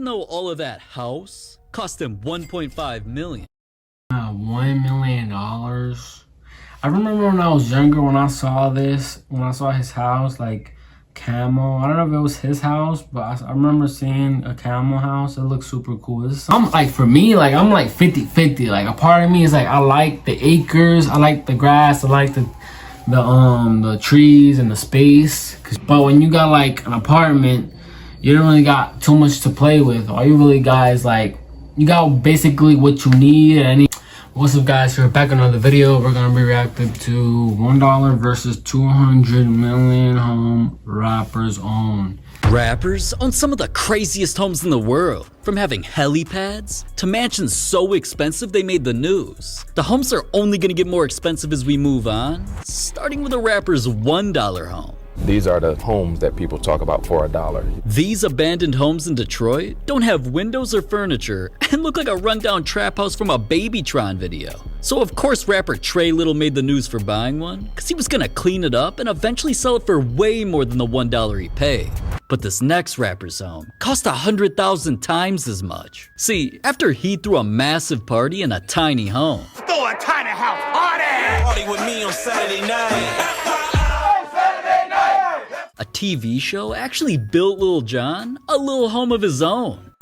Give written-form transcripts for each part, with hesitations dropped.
Know all of that house cost him $1.5 million. $1 million. I remember when I was younger, when I saw his house, like camo. I don't know if it was his house, but I remember seeing a camo house. It looked super cool. I'm like, for me, like I'm like 50-50. Like a part of me is like, I like the acres, I like the grass, I like the trees and the space. But when you got like an apartment, you don't really got too much to play with. All you really got is like, you got basically what you need. What's up, guys? We're back on another video. We're gonna be reacting to $1 versus 200 million home rappers own. Rappers own some of the craziest homes in the world, from having helipads to mansions so expensive they made the news. The homes are only gonna get more expensive as we move on, starting with a rapper's $1 home. These are the homes that people talk about for $1. These abandoned homes in Detroit don't have windows or furniture and look like a rundown trap house from a Babytron video. So of course rapper Trey Little made the news for buying one, because he was gonna clean it up and eventually sell it for way more than the $1 he paid. But this next rapper's home cost 100,000 times as much. See, after he threw a massive party in a tiny home. Throw a tiny house party! Party with me on Saturday night. A TV show actually built Lil Jon a little home of his own.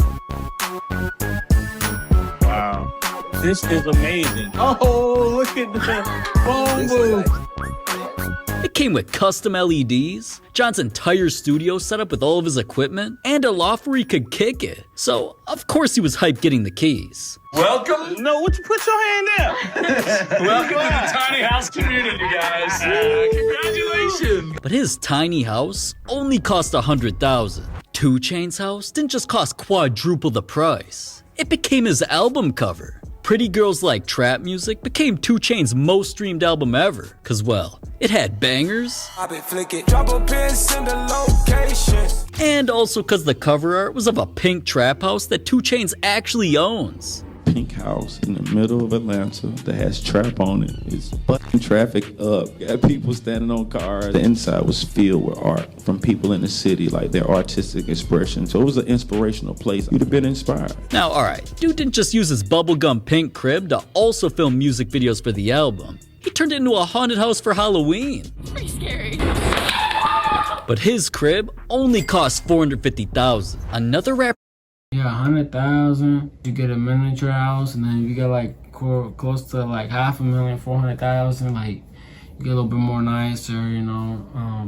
Wow. This is amazing. Oh, look at the phone booth. It came with custom LEDs, Jon's entire studio set up with all of his equipment, and a loft where he could kick it. So, of course he was hyped getting the keys. Welcome. No, put your hand there. Welcome to the tiny house community, guys. Congratulations. But his tiny house only cost 100,000. 2 Chainz's house didn't just cost quadruple the price. It became his album cover. Pretty Girls Like Trap Music became 2 Chainz's most streamed album ever, cause well, it had bangers, and also cause the cover art was of a pink trap house that 2 Chainz actually owns. Pink house in the middle of Atlanta that has trap on it. It's fucking traffic up. Got people standing on cars. The inside was filled with art from people in the city, like their artistic expression. So it was an inspirational place. You'd have been inspired. Now, alright, dude didn't just use his bubblegum pink crib to also film music videos for the album. He turned it into a haunted house for Halloween. Pretty scary. But his crib only cost 450,000. Another rapper. Yeah, 100,000. You get a miniature house, and then you get like close to like 500,000, 400,000. Like you get a little bit more nicer, you know.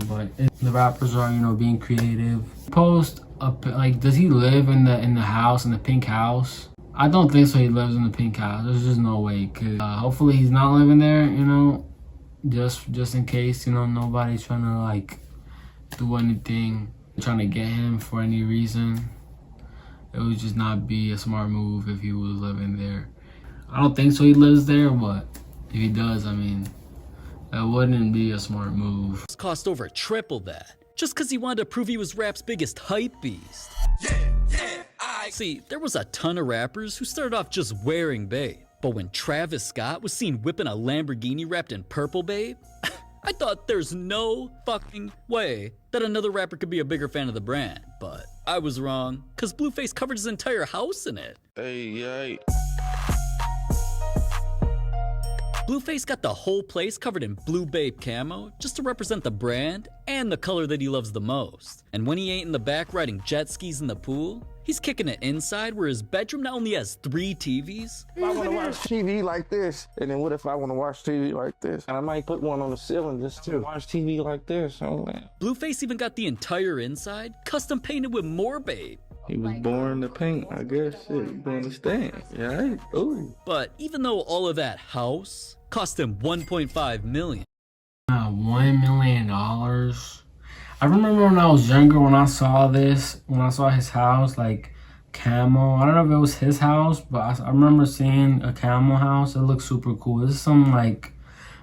But the rappers are, you know, being creative. Post up, like, does he live in the house, in the pink house? I don't think so. He lives in the pink house. There's just no way. Cause hopefully he's not living there, you know. Just in case, you know, nobody's trying to like do anything, trying to get him for any reason. It would just not be a smart move if he was living there. I don't think so he lives there, but if he does, I mean, that wouldn't be a smart move. It cost over triple that, just cause he wanted to prove he was rap's biggest hype beast. See, there was a ton of rappers who started off just wearing Babe, but when Travis Scott was seen whipping a Lamborghini wrapped in purple Babe, I thought there's no fucking way that another rapper could be a bigger fan of the brand, but I was wrong, cause Blueface covered his entire house in it. Hey. Blueface got the whole place covered in Blue Babe camo just to represent the brand and the color that he loves the most. And when he ain't in the back riding jet skis in the pool, he's kicking it inside where his bedroom not only has 3 TVs. If I want to watch TV like this, and then what if I want to watch TV like this? And I might put one on the ceiling just to watch TV like this. Blueface even got the entire inside custom painted with more Babe. He was born to paint, I guess. You understand? Yeah. Ooh. But even though all of that house cost him $1.5 million. $1 million. I remember when I was younger, when I saw his house, like camo. I don't know if it was his house, but I remember seeing a camo house. It looked super cool. This is some like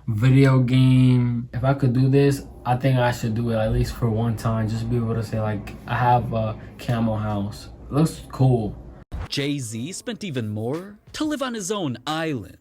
video game. If I could do this, I think I should do it at least for one time, just to be able to say like I have a camo house. It looks cool. Jay-Z spent even more to live on his own island.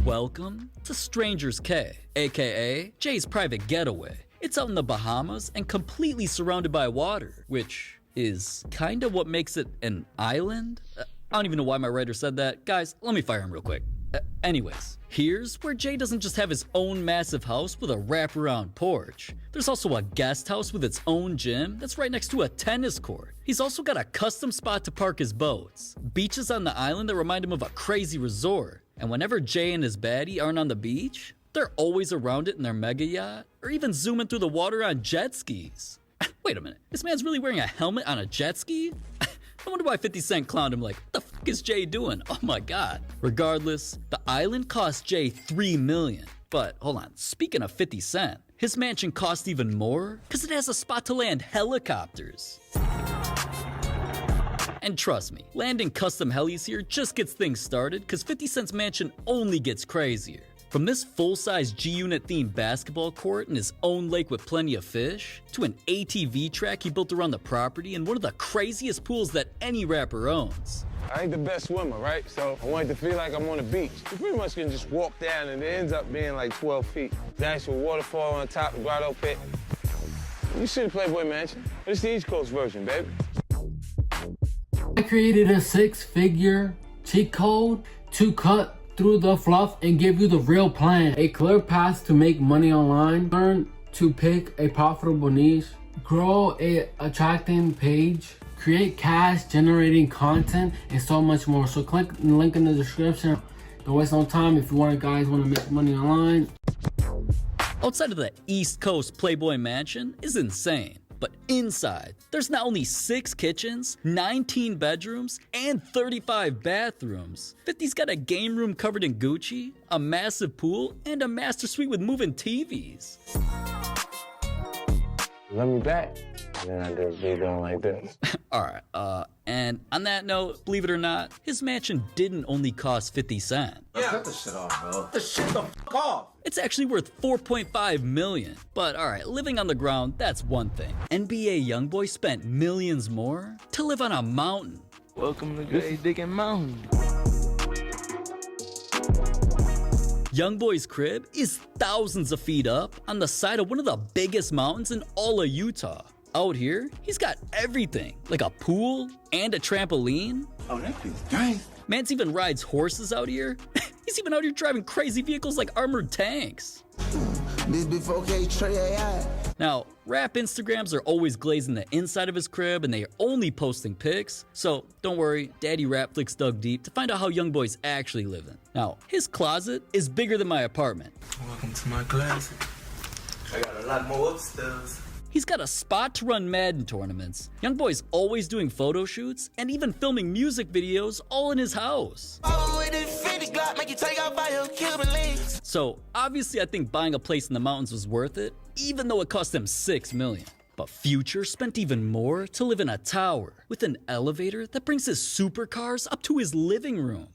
Welcome to Stranger's Cay, aka Jay's private getaway. It's out in the Bahamas and completely surrounded by water, which is kind of what makes it an island. I don't even know why my writer said that. Guys, let me fire him real quick. Anyways, here's where Jay doesn't just have his own massive house with a wraparound porch. There's also a guest house with its own gym that's right next to a tennis court. He's also got a custom spot to park his boats, beaches on the island that remind him of a crazy resort. And whenever Jay and his baddie aren't on the beach, they're always around it in their mega yacht, or even zooming through the water on jet skis. Wait a minute, this man's really wearing a helmet on a jet ski? I wonder why 50 Cent clowned him like, what the fuck is Jay doing? Oh my god. Regardless, the island cost Jay $3 million. But hold on, speaking of 50 Cent, his mansion cost even more because it has a spot to land helicopters. And trust me, landing custom helis here just gets things started because 50 Cent's mansion only gets crazier. From this full-size G-Unit themed basketball court and his own lake with plenty of fish, to an ATV track he built around the property and one of the craziest pools that any rapper owns. I ain't the best swimmer, right? So I want it to feel like I'm on the beach. You pretty much can just walk down and it ends up being like 12 feet. The actual waterfall on top, the grotto pit. You see the Playboy Mansion. It's the East Coast version, baby. I created a 6-figure cheat code to cut through the fluff and give you the real plan. A clear path to make money online. Learn to pick a profitable niche. Grow a attracting page. Create cash generating content and so much more. So click the link in the description. Don't waste no time if you guys want to make money online. Outside of the East Coast Playboy Mansion is insane. But inside, there's not only 6 kitchens, 19 bedrooms, and 35 bathrooms. 50's got a game room covered in Gucci, a massive pool, and a master suite with moving TVs. Let me back. And then I do be doing like this. Alright, and on that note, believe it or not, his mansion didn't only cost 50 Cent. Yeah. Cut the shit off, bro. Cut the shit the fuck off. It's actually worth $4.5 million. But alright, living on the ground, that's one thing. NBA YoungBoy spent millions more to live on a mountain. Welcome to Grave Digging Mountain. YoungBoy's crib is thousands of feet up on the side of one of the biggest mountains in all of Utah. Out here, he's got everything, like a pool and a trampoline. Oh, that feels nice. Mans even rides horses out here. He's even out here driving crazy vehicles like armored tanks. This before K-Trey. Now, rap Instagrams are always glazing the inside of his crib and they are only posting pics, so don't worry, Daddy Rapflix dug deep to find out how YoungBoy's actually living. Now, his closet is bigger than my apartment. Welcome to my closet. I got a lot more upstairs. He's got a spot to run Madden tournaments. YoungBoy's always doing photo shoots and even filming music videos all in his house. So obviously I think buying a place in the mountains was worth it, even though it cost him $6 million. But Future spent even more to live in a tower with an elevator that brings his supercars up to his living room.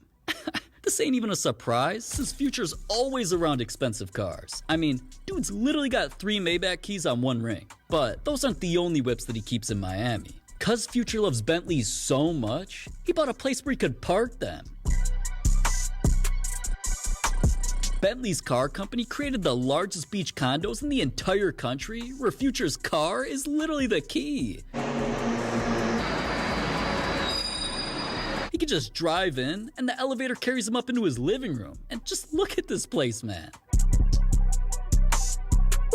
This ain't even a surprise, since Future's always around expensive cars. I mean, dude's literally got 3 Maybach keys on 1 ring. But those aren't the only whips that he keeps in Miami. Cause Future loves Bentleys so much, he bought a place where he could park them. Bentley's car company created the largest beach condos in the entire country, where Future's car is literally the key. He can just drive in, and the elevator carries him up into his living room. And just look at this place, man.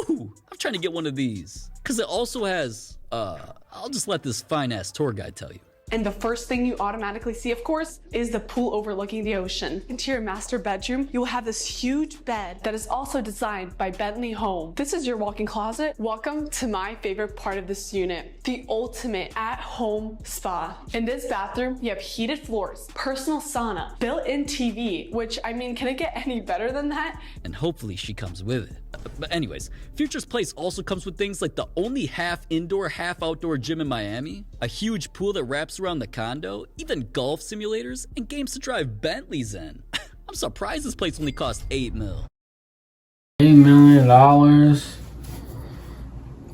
Ooh, I'm trying to get one of these. Because it also has, I'll just let this fine-ass tour guide tell you. And the first thing you automatically see, of course, is the pool overlooking the ocean. Into your master bedroom, you will have this huge bed that is also designed by Bentley Home. This is your walk-in closet. Welcome to my favorite part of this unit, the ultimate at-home spa. In this bathroom, you have heated floors, personal sauna, built-in TV, which, I mean, can it get any better than that? And hopefully she comes with it. But anyways, Future's place also comes with things like the only half indoor, half outdoor gym in Miami, a huge pool that wraps around the condo, even golf simulators, and games to drive Bentleys in. I'm surprised this place only cost $8 million. $8 million.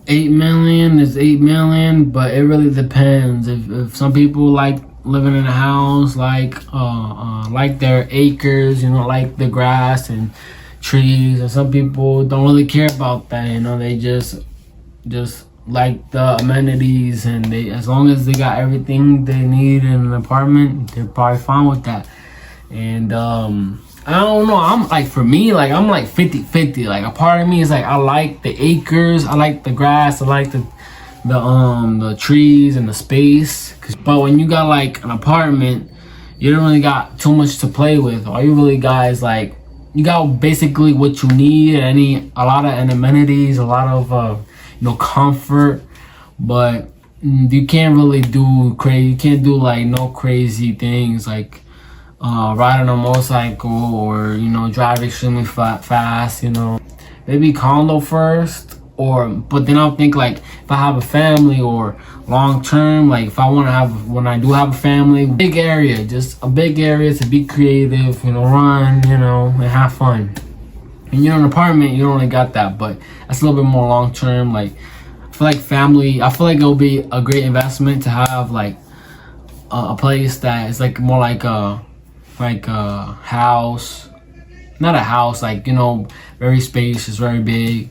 $8 million is $8 million, but it really depends. If some people like living in a house, like their acres, you know, like the grass and trees, and some people don't really care about that. You know, they just like the amenities, and they, as long as they got everything they need in an apartment, they're probably fine with that. And I don't know, I'm like, for me, like, I'm like 50-50. Like, a part of me is like, I like the acres, I like the grass, I like the trees and the space. But when you got like an apartment, you don't really got too much to play with. All you really got is like, you got basically what you need, a lot of amenities, a lot of you know, comfort, but you can't really do crazy. You can't do like no crazy things like ride on a motorcycle or, you know, drive extremely fast. You know, maybe condo first, but then I'll think like if I have a family or long term, like if I want to have, when I do have a family, big area, just a big area to be creative, you know, run, you know, and have fun. And you're in an apartment, you don't really got that, but that's a little bit more long term. Like, I feel like family, I feel like it'll be a great investment to have like a place that is like more like a house, not a house, like, you know, very spacious, very big,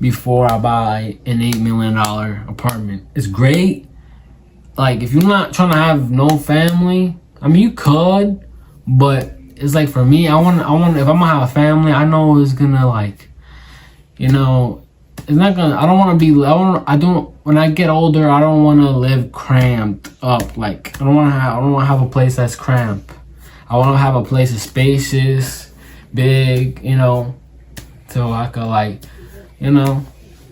before I buy an $8 million apartment. It's great. Like, if you're not trying to have no family, I mean, you could, but it's like, for me, I want, if I'm gonna have a family, I know it's gonna, like, you know, it's not gonna, I don't want to be, when I get older, I don't want to live cramped up. Like, I don't want to have a place that's cramped. I want to have a place that's spacious, big, you know, so I could, like, you know,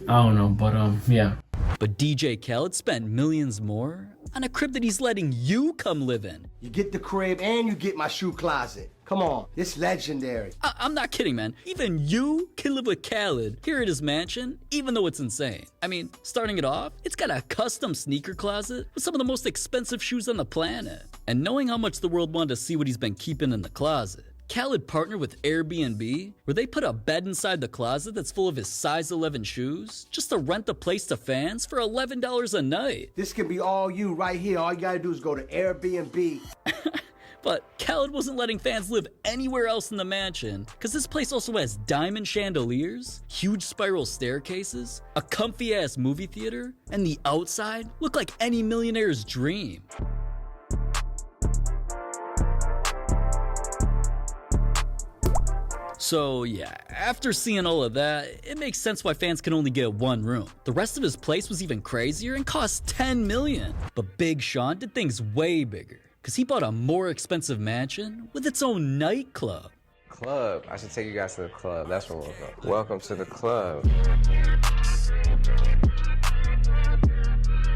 I don't know, but yeah. But DJ Khaled spent millions more on a crib that he's letting you come live in. You get the crib and you get my shoe closet. Come on, it's legendary. I'm not kidding, man. Even you can live with Khaled here at his mansion, even though it's insane. I mean, starting it off, it's got a custom sneaker closet with some of the most expensive shoes on the planet. And knowing how much the world wanted to see what he's been keeping in the closet, Khaled partnered with Airbnb, where they put a bed inside the closet that's full of his size 11 shoes, just to rent the place to fans for $11 a night. This can be all you right here. All you gotta do is go to Airbnb. But Khaled wasn't letting fans live anywhere else in the mansion, because this place also has diamond chandeliers, huge spiral staircases, a comfy ass movie theater, and the outside looked like any millionaire's dream. So yeah, after seeing all of that, it makes sense why fans can only get one room. The rest of his place was even crazier and cost $10 million. But Big Sean did things way bigger, because he bought a more expensive mansion with its own nightclub. Club. I should take you guys to the club. That's where we'll go. Welcome to the club.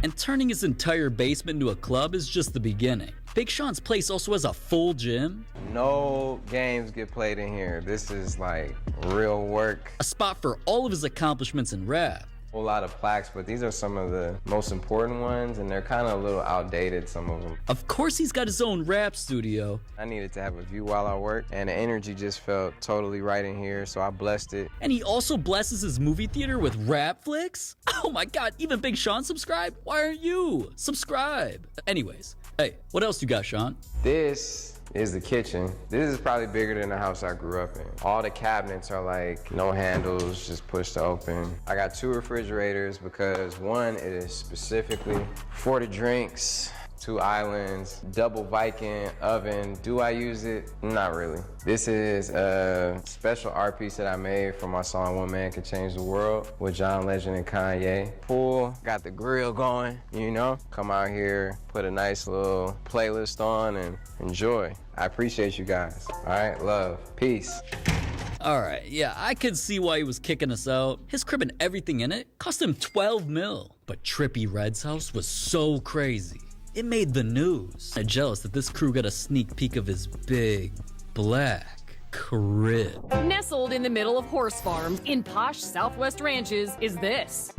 And turning his entire basement into a club is just the beginning. Big Sean's place also has a full gym. No games get played in here. This is like real work. A spot for all of his accomplishments in rap. A whole lot of plaques, but these are some of the most important ones, and they're kind of a little outdated, some of them. Of course he's got his own rap studio. I needed to have a view while I work, and the energy just felt totally right in here, so I blessed it. And he also blesses his movie theater with rap flicks? Oh my god, even Big Sean subscribed? Why aren't you? Subscribe. Anyways, hey, what else you got, Sean? This is the kitchen. This is probably bigger than the house I grew up in. All the cabinets are like no handles, just push to open. I got 2 refrigerators because one is specifically for the drinks, 2 islands, double Viking oven. Do I use it? Not really. This is a special art piece that I made for my song One Man Can Change the World with John Legend and Kanye. Pool, got the grill going, you know? Come out here, put a nice little playlist on and enjoy. I appreciate you guys. All right, love, peace. Alright, yeah, I could see why he was kicking us out. His crib and everything in it cost him $12 million. But Trippie Redd's house was so crazy, it made the news. I'm jealous that this crew got a sneak peek of his big, black crib. Nestled in the middle of horse farms in posh Southwest ranches is this.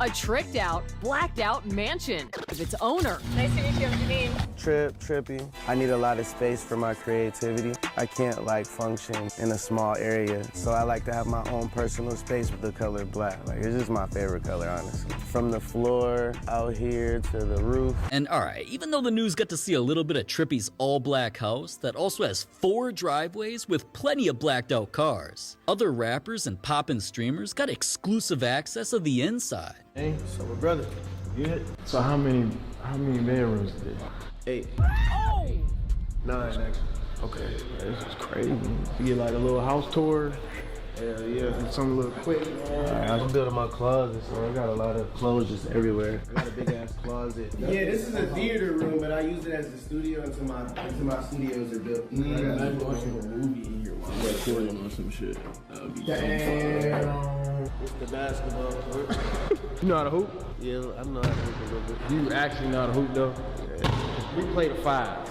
A tricked out, blacked out mansion with its owner. Nice to meet you, I'm Janine. trip, trippy. I need a lot of space for my creativity. I can't like function in a small area, so I like to have my own personal space with the color black. Like, it's just my favorite color, honestly. From the floor out here to the roof. And alright, even though the news got to see a little bit of Trippy's all-black house that also has 4 driveways with plenty of blacked out cars, other rappers and poppin' streamers got exclusive access of the inside. Hey, so my brother, good? So how many bedrooms is this? 8. Oh! 9, actually. Okay, this is crazy. You get like a little house tour. Hell yeah, something a little quick. I'm building my closet, so I got a lot of clothes just everywhere. I got a big ass closet. Yeah, this is a theater room, but I use it as a studio until my studios are built. I'm watching a movie in here while I'm recording on some shit. Damn. It's the basketball court. You know how to hoop? Yeah, I know how to hoop a little bit. Do you actually know how to hoop though? Yeah. We played a 5.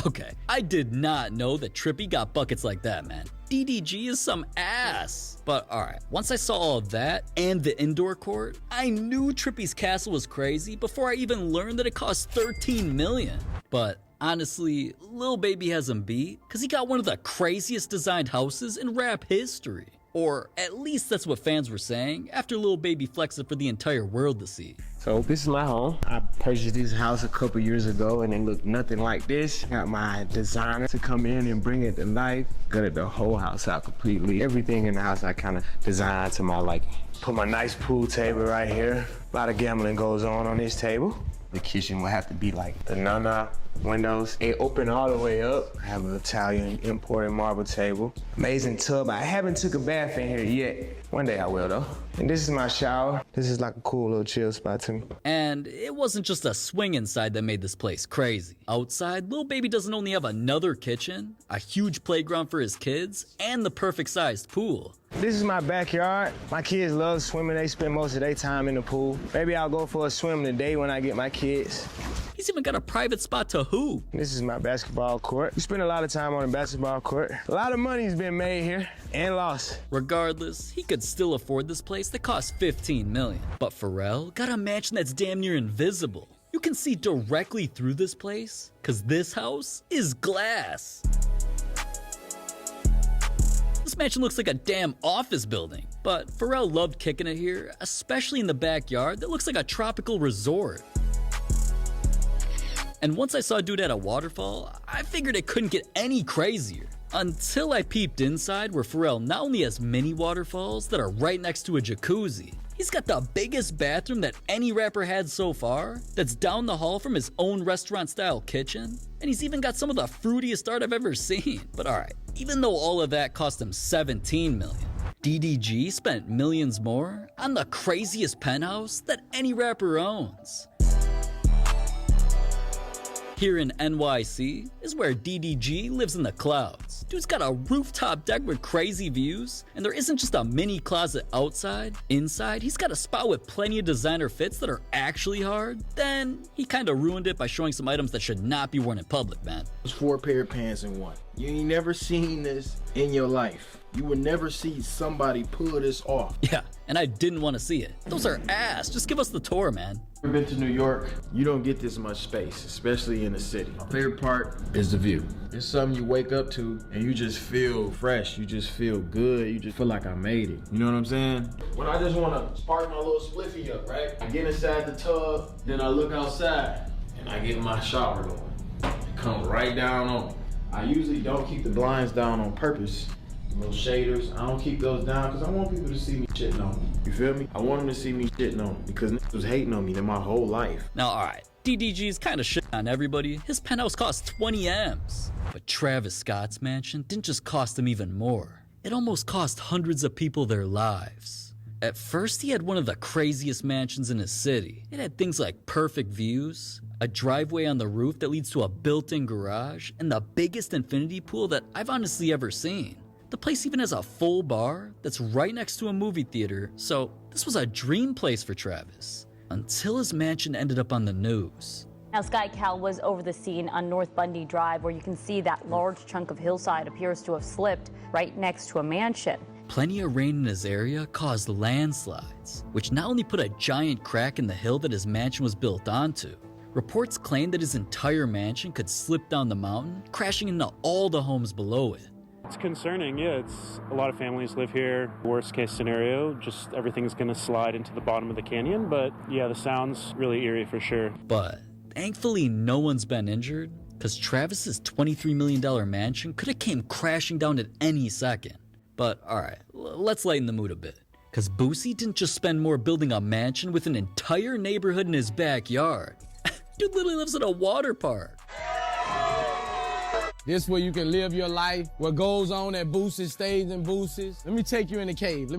Okay, I did not know that Trippy got buckets like that, man. DDG is some ass. But alright, once I saw all of that and the indoor court, I knew Trippy's castle was crazy before I even learned that it cost $13 million. But honestly, Lil Baby has him beat because he got one of the craziest designed houses in rap history. Or at least that's what fans were saying after Lil Baby flexed it for the entire world to see. So this is my home. I purchased this house a couple years ago and it looked nothing like this. Got my designer to come in and bring it to life. Gutted the whole house out completely. Everything in the house I kind of designed to my liking. Put my nice pool table right here. A lot of gambling goes on this table. The kitchen will have to be like the Nana windows. They open all the way up. I have an Italian imported marble table. Amazing tub. I haven't took a bath in here yet. One day I will though. And this is my shower. This is like a cool little chill spot to me. And it wasn't just a swing inside that made this place crazy. Outside, Lil Baby doesn't only have another kitchen, a huge playground for his kids, and the perfect sized pool. This is my backyard. My kids love swimming. They spend most of their time in the pool. Maybe I'll go for a swim today when I get my kids. He's even got a private spot to hoop. This is my basketball court. We spend a lot of time on the basketball court. A lot of money's been made here and lost. Regardless, he could still afford this place that cost $15 million. But Pharrell got a mansion that's damn near invisible. You can see directly through this place, cause this house is glass. This mansion looks like a damn office building, but Pharrell loved kicking it here, especially in the backyard that looks like a tropical resort. And once I saw Dude at a waterfall, I figured it couldn't get any crazier. Until I peeped inside where Pharrell not only has mini waterfalls that are right next to a jacuzzi, he's got the biggest bathroom that any rapper had so far, that's down the hall from his own restaurant-style kitchen, and he's even got some of the fruitiest art I've ever seen. But alright, even though all of that cost him $17 million, DDG spent millions more on the craziest penthouse that any rapper owns. Here in NYC is where DDG lives in the clouds. Dude's got a rooftop deck with crazy views, and there isn't just a mini closet outside. Inside, he's got a spot with plenty of designer fits that are actually hard. Then, he kinda ruined it by showing some items that should not be worn in public, man. There's 4 pair of pants in one. You ain't never seen this in your life. You would never see somebody pull this off. Yeah, and I didn't want to see it. Those are ass. Just give us the tour, man. I've been to New York. You don't get this much space, especially in the city. My favorite part is the view. It's something you wake up to and you just feel fresh. You just feel good. You just feel like I made it. You know what I'm saying? When I just want to spark my little spliffy up, right? I get inside the tub, then I look outside and I get my shower going. It comes right down on me. I usually don't keep the blinds down on purpose. Little shaders, I don't keep those down because I want people to see me shitting on me. You feel me? I want them to see me shitting on me because niggas was hating on me their my whole life. Now, alright, DDG's kinda shit on everybody. His penthouse cost 20 M's. But Travis Scott's mansion didn't just cost him even more. It almost cost hundreds of people their lives. At first, he had one of the craziest mansions in his city. It had things like perfect views, a driveway on the roof that leads to a built-in garage, and the biggest infinity pool that I've honestly ever seen. The place even has a full bar that's right next to a movie theater, so this was a dream place for Travis. Until his mansion ended up on the news. Now, Sky Cal was over the scene on North Bundy Drive, where you can see that large chunk of hillside appears to have slipped right next to a mansion. plenty of rain in his area caused landslides, which not only put a giant crack in the hill that his mansion was built onto, reports claim that his entire mansion could slip down the mountain, crashing into all the homes below it. It's concerning, yeah. It's a lot of families live here. Worst case scenario, just everything's gonna slide into the bottom of the canyon. But yeah, the sound's really eerie for sure. But thankfully, no one's been injured, because Travis's $23 million mansion could have came crashing down at any second. But alright, let's lighten the mood a bit. Because Boosie didn't just spend more building a mansion with an entire neighborhood in his backyard. Dude literally lives in a water park. This where you can live your life. What goes on at Boosie stays in Boosie's. Let me take you in the cave.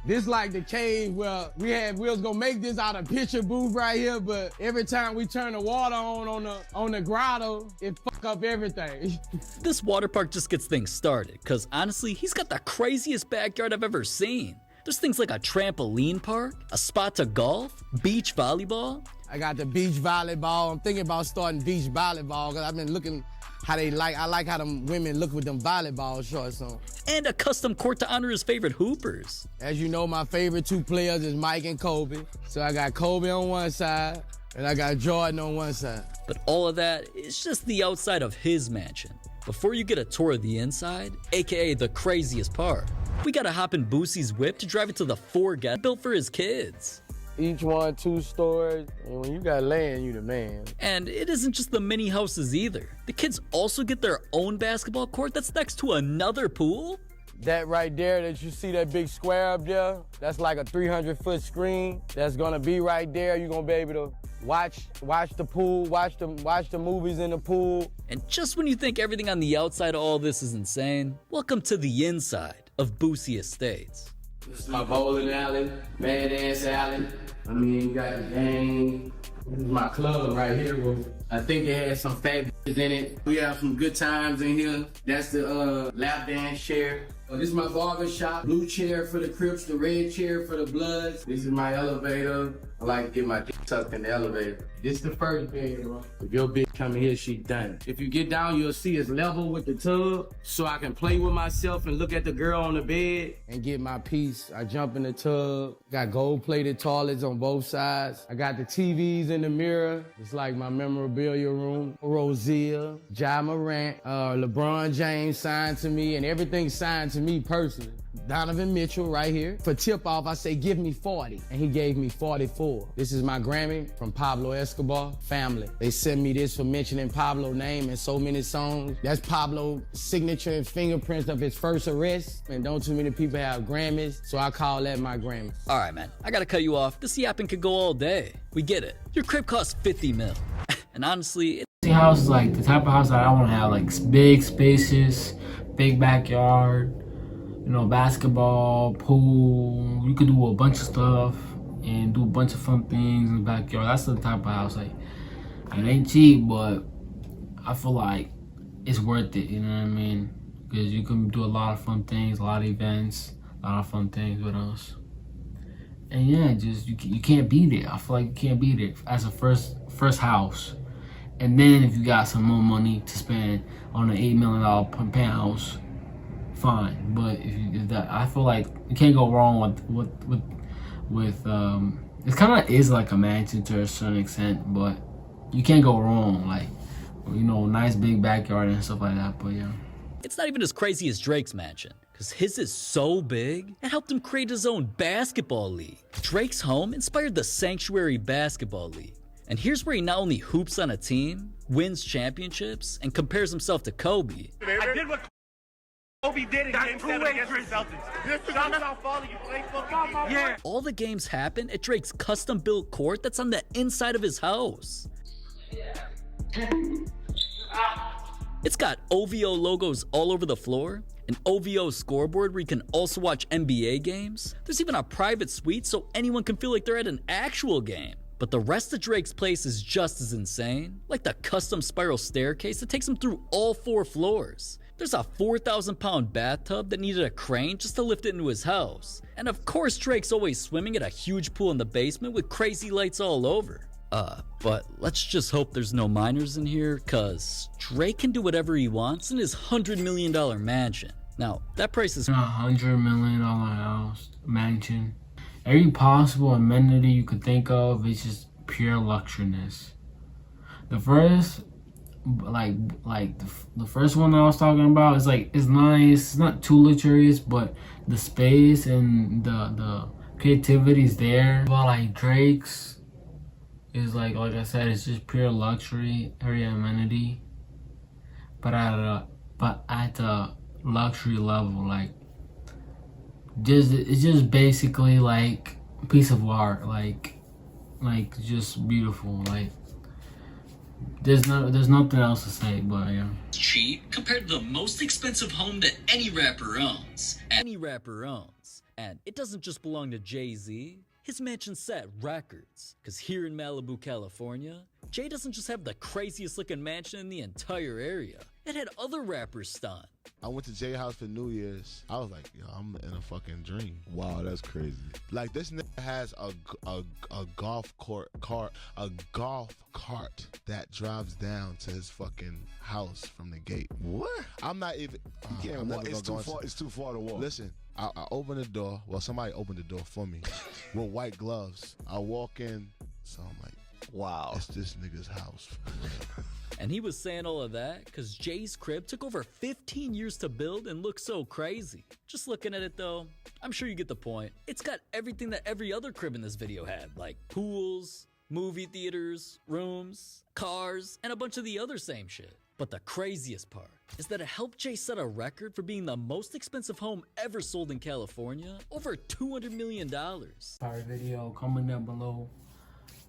This like the cave where we was gonna make this out of picture booth right here, but every time we turn the water on the grotto, it fuck up everything. This water park just gets things started, cause honestly, he's got the craziest backyard I've ever seen. There's things like a trampoline park, a spot to golf, beach volleyball. I got the beach volleyball. I'm thinking about starting beach volleyball because I've been looking how they like. I like how them women look with them volleyball shorts on. And a custom court to honor his favorite hoopers. As you know, my favorite two players is Mike and Kobe. So I got Kobe on one side and I got Jordan on one side. But all of that is just the outside of his mansion. Before you get a tour of the inside, aka the craziest part, we gotta hop in Boosie's whip to drive it to the Ford built for his kids. Each one 2 stories, and when you got land, you the man. And it isn't just the mini houses either. The kids also get their own basketball court that's next to another pool. That right there that you see, that big square up there, that's like a 300-foot screen that's gonna be right there. You're gonna be able to watch the pool, watch the movies in the pool. And just when you think everything on the outside of all this is insane, welcome to the inside of Boosie Estates. This is my bowling alley, badass alley. I mean, you got the game. This is my club right here. I think it has some fat bitches in it. We have some good times in here. That's the lap dance chair. This is my barber shop. Blue chair for the Crips, the red chair for the Bloods. This is my elevator. I like to get my dick tucked in the elevator. This is the first bedroom. If your bitch come in here, she done. If you get down, you'll see it's level with the tub, so I can play with myself and look at the girl on the bed and get my piece. I jump in the tub. Got gold-plated toilets on both sides. I got the TVs in the mirror. It's like my memorabilia room. Rosier, Ja Morant, LeBron James signed to me, and everything signed to me personally. Donovan Mitchell right here. For tip-off, I say, give me 40. And he gave me 44. This is my Grammy from Pablo Escobar family. They sent me this for mentioning Pablo's name in so many songs. That's Pablo's signature and fingerprints of his first arrest. And don't too many people have Grammys, so I call that my Grammy. All right, man, I gotta cut you off. This yapping could go all day. We get it. Your crib costs 50 mil. And honestly, house is like the type of house that I want to have, like big spaces, big backyard, you know, basketball, pool. You could do a bunch of stuff and do a bunch of fun things in the backyard. That's the type of house, like, it ain't cheap, but I feel like it's worth it, you know what I mean? Because you can do a lot of fun things, a lot of events, a lot of fun things with us. And yeah, just you can't be there. I feel like you can't be there as a first house. And then if you got some more money to spend on an $8 million penthouse, fine. But if that, I feel like you can't go wrong with it kind of is like a mansion to a certain extent, but you can't go wrong, like, you know, nice big backyard and stuff like that. But yeah, it's not even as crazy as Drake's mansion, because his is so big, it helped him create his own basketball league. Drake's home inspired the Sanctuary Basketball League. And here's where he not only hoops on a team, wins championships, and compares himself to Kobe. I did what Kobe did in Game 7 against the Celtics. Shots not falling, you play fucking yeah. All the games happen at Drake's custom-built court that's on the inside of his house. It's got OVO logos all over the floor, an OVO scoreboard where you can also watch NBA games. There's even a private suite so anyone can feel like they're at an actual game. But the rest of Drake's place is just as insane, like the custom spiral staircase that takes him through all 4 floors. There's a 4,000-pound bathtub that needed a crane just to lift it into his house. And of course Drake's always swimming at a huge pool in the basement with crazy lights all over. But let's just hope there's no minors in here, cause Drake can do whatever he wants in his $100 million mansion. Now, that price is $100 million house, mansion. Every possible amenity you could think of, it's just pure luxuriness. The first, the first one that I was talking about is like, it's nice, it's not too luxurious, but the space and the creativity is there. But like Drake's is like I said, it's just pure luxury, every amenity. But at a luxury level, like it's just basically like a piece of art, like just beautiful. Like there's nothing else to say, but yeah. cheap compared to the most expensive home that any rapper owns. And it doesn't just belong to Jay-Z. His mansion set records. Cause here in Malibu, California, Jay doesn't just have the craziest looking mansion in the entire area. It had other rappers stunned. I went to Jay house for New Year's. I was like, yo, I'm in a fucking dream. Wow, that's crazy. Like this nigga has a golf cart that drives down to his fucking house from the gate. What? I'm not even. You can't walk. It's too far. It's too far to walk. Listen, I opened the door. Well, somebody opened the door for me with white gloves. I walk in, so I'm like, wow, it's this nigga's house. And he was saying all of that because Jay's crib took over 15 years to build and looked so crazy. Just looking at it though, I'm sure you get the point. It's got everything that every other crib in this video had, like pools, movie theaters, rooms, cars, and a bunch of the other same shit. But the craziest part is that it helped Jay set a record for being the most expensive home ever sold in California, over $200 million. Our video, comment down below.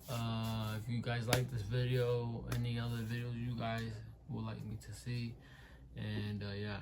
If you guys like this video, any other videos you guys would like me to see, and yeah.